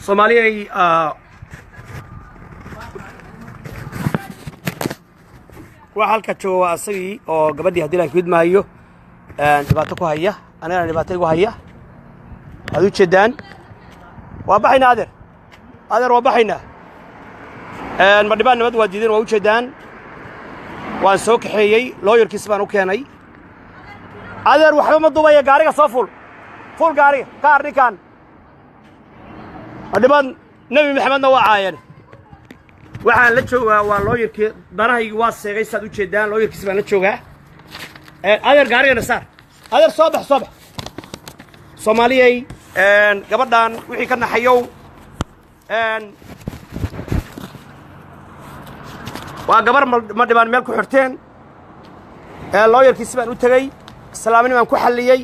Soomaaliya waa halka jooga asagii oo gabadhii hadii la gudmaayo dhibaato ku haya anagana dhibaato igu haya adu jeedaan waa baxayna adeer waa baxayna ma dhibaan nabad waa diideen waa u jeedaan waan soo kaxeeyay lawyerkiis baan u keenay adeer waxba ma dubaya gaariga soo ful gaariga kaar ninkan ma dhibaan nabi maxamedna waa caayeen waxaan la joogaa waa lawyerkii danahaygu waa seegay saad u jeedaan lawyerkiis baan la joogaa adeer gaarigana saar adeer soo bax Soomaaliyay gabadhan wixii ka naxayow waa gabar ma dhibaan meel ku xirteen lawyerkiis baan u tagay salaamnimo aan ku xalliyay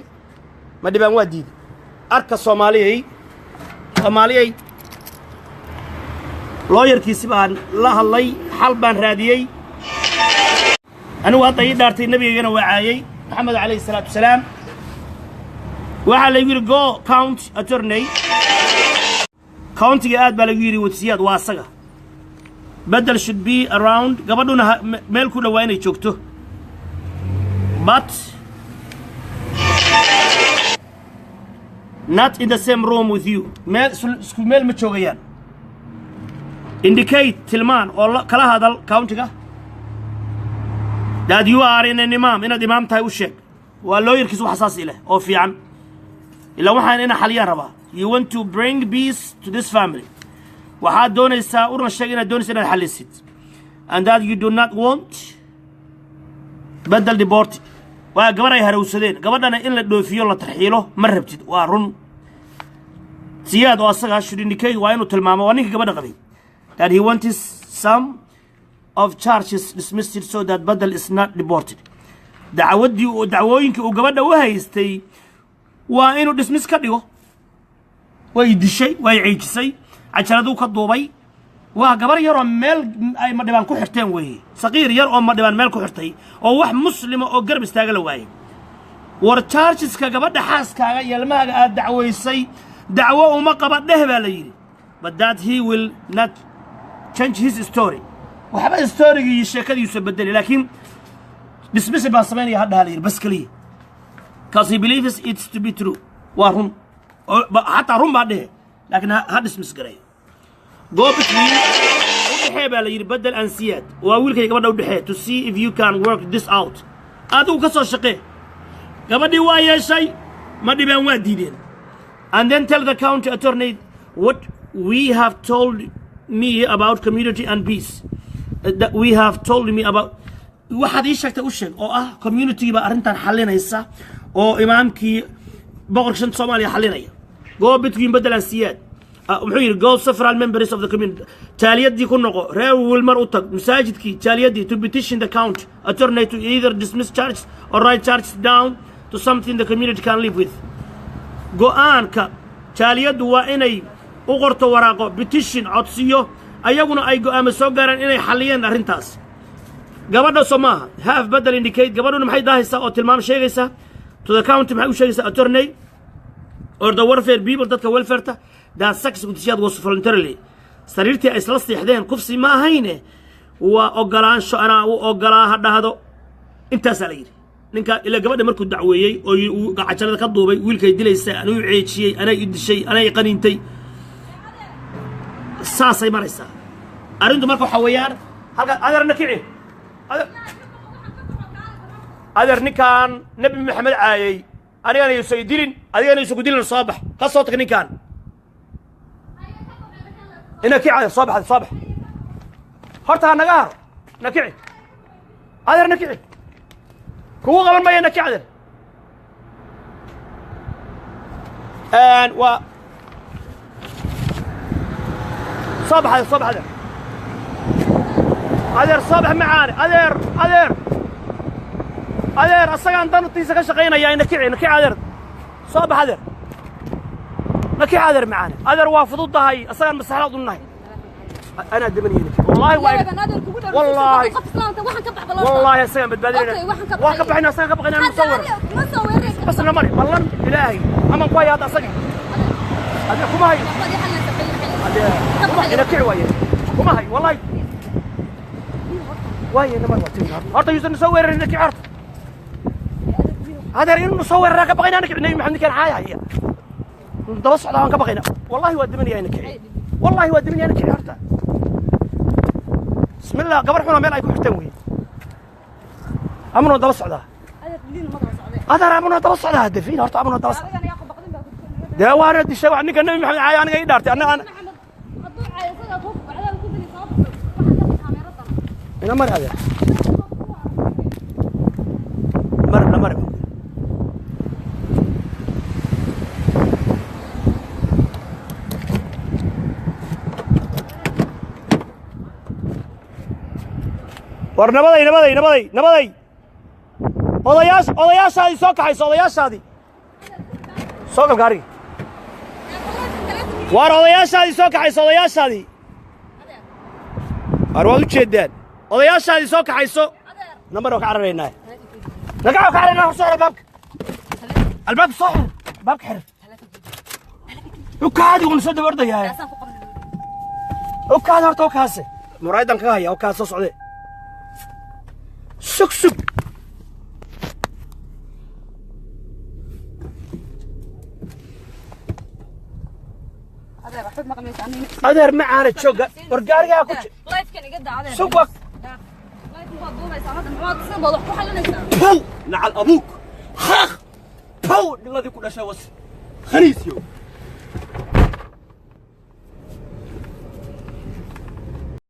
ma dhibaan waa diiday arka Soomaaliyay lawyerkiis baan la hadlay xal baan raadiyay anigu hadda ii dhaartay nabigayna waa caayay maxamed alayhi salaatu wasalaam waxa la yiri go count attorney countiga aad baa lagu yiri wasiyaad waa asaga badal should be around gabadhuna meel ku dhawaanay joogto but not in the same room with you meel ma joogayaan indicate tilmaan oo kala hadal countiga that you are in an imam inaad imaam tahay u sheeg waa lawyerkiisu xasaas ileh oo fiican ila waxaan ina xaliyaan rabaa you want to bring peace to this family waxaad doonaysaa urna sheeg inaad doonaysaa inaad xalisid and that you do not want badal deport waa gabar ay harowsadeen gabadhana in la dhoofiyo la tarxiilo ma rabtid waa run siyaad oo asaga should indicate waa inuu tilmaamo waa ninka gabadha qabay that he wanted some of charges dismissed so that badal is not deported dacwooyinkii uu gabadha u haystay waa inuu dismiss ka dhigo way dishay way ciijisay cajaladu ka duubay waa gabar yar oo meel ay ma dhibaan ku xirteen weeye saqiir yar oo ma dhibaan meel ku xirtay oo wax muslima oo garab istaaga la waayay war chargeska gabadha xaaskaaga iyo ilmahaaga aad dacweysay dacwo uma qaba dheh baa la yiri but that he will not change his story waxba story-gii sheekadiisu bedeli laakiin dismiss baa sameynaya hadda la yiri bas kaliya because he believes it's to be true waa run hatta run baa dheh laakiin ha dismiss garay go between u dhexee baa la yiri badal ansiyaad waa wiilkay gabadha u dhexee to see if you can work this out adigu ka soo shaqee gabadhii waa yeeshay ma dhibaan waa diideen and then tell the county attorney what we have told me about community and peace that we have told me about waxaad ii sheegtay u sheeg oo ah community ba arrintan xalinaysa oo imaamkii boqorka Soomaaliya xalinaya go between badal ansiyaad wuxuu yiri go several members of the community taaliyadii ku noqo reer wilmar u tag masaajidkii taaliyadii to petition the county attorney to either dismiss charges or write charges down to something the community can live with go'aanka taaliyadu waa inay u qorto waraaqo petition codsiyo ayaguna ay go'aamo soo gaaraan inay xaliyeen arrintaas gabadha Soomaha have badal indicate gabadhuna maxay daahaysaa oo tilmaam sheegaysaa to the county maxay u sheegaysaa attorney or the welfare people dadka welfare-ta that sex wasiyaad was voluntarily sariirtii ay isla seexdeen kufsi ma ahayne waa ogolaansho ana u ogolaa ha dhahdo intaas la yiri ninka ila gabadha markuu dacweeyay oo uu gacajalada ka duubay wiilkay dilaysa anuu ceejiyay anay idishay anay qaniintay saasay maraysaa arrintu marka waxa weeyaan halka adeerna kici adeer ninkan nabi maxamed caayay anigana iyo sayidin adigana isu gudilna soo bax ka soo tag ninkan ina kici soo bax horta naga haro nakici adeer nakici kuwa qaban ma yana kici wa صباح adeer صباح معانا adeer asaga aan dantiisa ka shaqeynaya ina kici adeer صباح adeer نكي عذر معانا عذر وافضوا ضهاي أصلا مسحلات النهي أنا دمني والله والله والله يا سيم بتبادلنا واقف احنا أصلا بقينا نصور بس أنا مري والله إلهي أما قوي هذا صقي هذا كم هاي إلى كعوة وما هي والله واي أنا مرة تيجي هرت يوسف نصور إنك عرض هذا رين نصور راك بقينا أنا كنا محمد كان عايا هي نتبص على هانك بقينا والله ود مني أنا كعي والله ود مني أنا كعي هرت بسم الله قبر حنا ميل أيكون حتوي أمر نتبص على هذا رامنا نتبص على هذا فين هرت أمر نتبص ده وارد الشيء عنك النبي محمد عايا أنا قاعد دارتي أنا أنا مر هذا مر ورنبضي odayaasha hadi soo kaxayso odayaashaadi soo gal gaari war odayaashaadi soo kaxayso odayaashaadi war waad u jeedaan odayaashaadi soo kaxayso nambar oo ka cararaynaa naga ka cararaynaa soo albaabka soo xir albaabka xir ukaadi uu soo dabardayaa ukaadi horta oo kaase muraydan ka haya oo kaas soo socday sug أدر معانا تشوقة ورقاري يا كوتش لايف كان يقدر سوق بو نعل أبوك خاخ بو الذي كل شيء وصل خنيس يوم